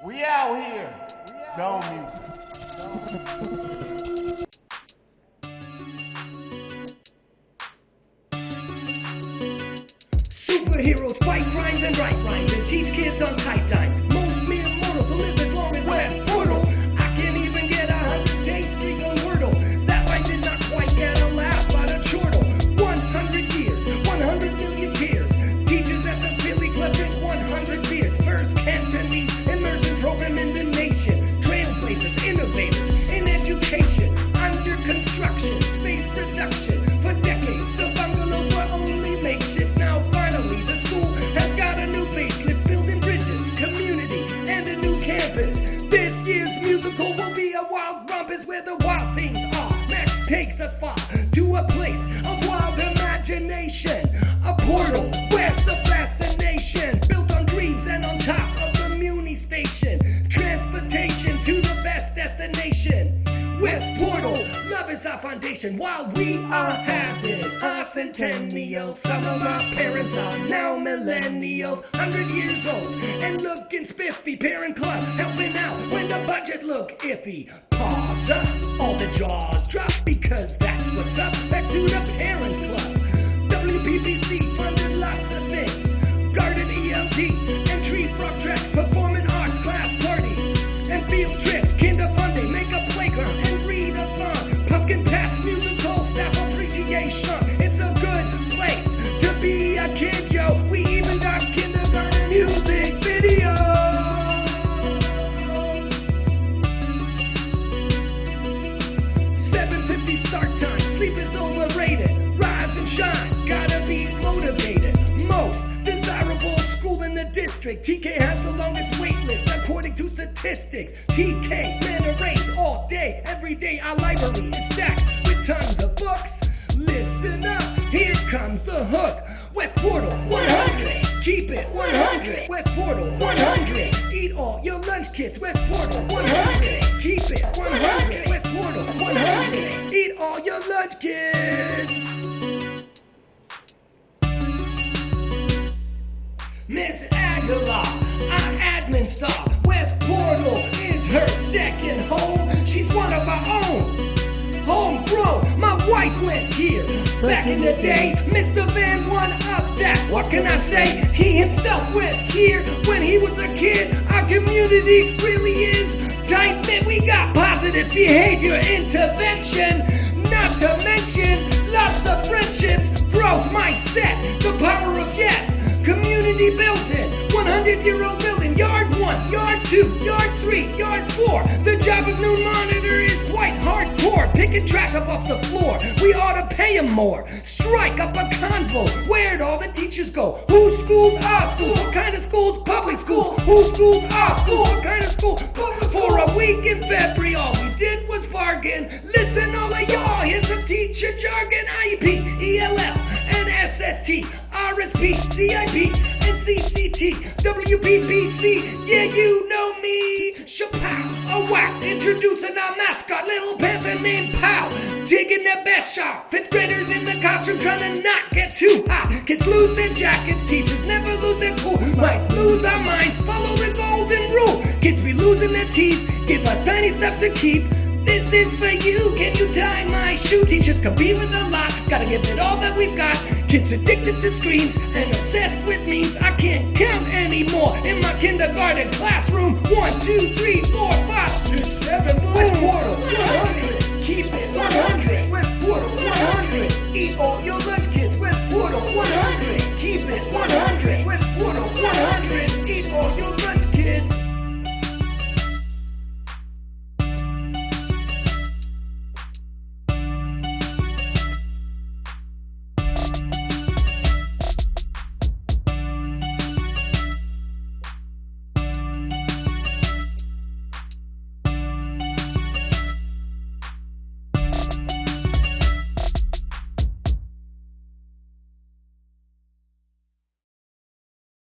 We out here. Zone music. Superheroes fight crimes and write rhymes and teach kids on tight times. Most mere mortals will live as long as West Portal. I can't even get 100-day streak on Wordle. That line did not quite get a laugh out of chortle. 100 years, 100 million tears. Teachers at the Billy Club drink 100 beers. First Cantonese immersion program in the nation. Trailblazers, innovators in education. Under construction, space reduction. For decades, the bungalows were only makeshift. Now finally, the school has got a new facelift, building bridges, community, and a new campus. This year's musical will be a wild rumpus where the wild things are. Max takes us far to a place of wild imagination. A portal west of fascination, built on dreams and on top of the Muni station. Transportation to the best destination. West Portal, love is our foundation. While we are having a centennial, some of our parents are now millennials, 100 years old and looking spiffy. Parent club helping out when the budget look iffy. Pause up, all the jaws drop because that's what's up. Back to the parents club. WPPC funded lots of things. Garden ELD and tree frog tracks, performing arts class parties and field trips. Kinder funding, make a playground and read-a-thon. Pumpkin patch musical staff appreciation. It's a good place to be a kid, yo. We even got kindergarten music videos. 7:50 start time. Sleep is overrated. Rise and shine. Gotta be motivated. Most desirable school in the district. TK has the longest wait list according to statistics. TK, man, a race all day, every day. Our library is stacked with tons of books. Listen up, here comes the hook. West Portal 100, keep it 100. West Portal 100, eat all your lunch kits. West Portal 100, keep it 100. West Portal 100, eat all your lunch kits. Miss Aguilar, our admin star. West Portal is her second home. She's one of our own. Homegrown, my wife went here. Back in the day, Mr. Van won up that. What can I say? He himself went here when he was a kid. Our community really is tight-knit. We got positive behavior intervention. Not to mention, lots of friendships, growth mindset, the power of yet. Community building, 100-year-old building, yard 1, yard 2, yard 3, yard 4. The job of new monitor is quite hardcore, picking trash up off the floor. We ought to pay him more, strike up a convo. Where'd all the teachers go? Whose schools are schools? What kind of schools? Public schools. Whose schools are schools? What kind of school? For a week in February, all we did was bargain. Listen, all of y'all, here's some teacher jargon. IEP, ELL, and SST, RSP, CIP, and CCT, WPPC, yeah, you know me. Chapow, a whack, introducing our mascot, little panther named Pow. Digging their best shot, 5th graders in the classroom trying to not get too hot. Kids lose their jackets, teachers never lose their cool. Might lose our minds, follow the golden rule. Kids be losing their teeth, give us tiny stuff to keep. This is for you, can you tie my shoe? Teachers compete with a lot, gotta give it all that we've got. Kids addicted to screens and obsessed with memes. I can't count anymore in my kindergarten classroom. 1, 2, 3,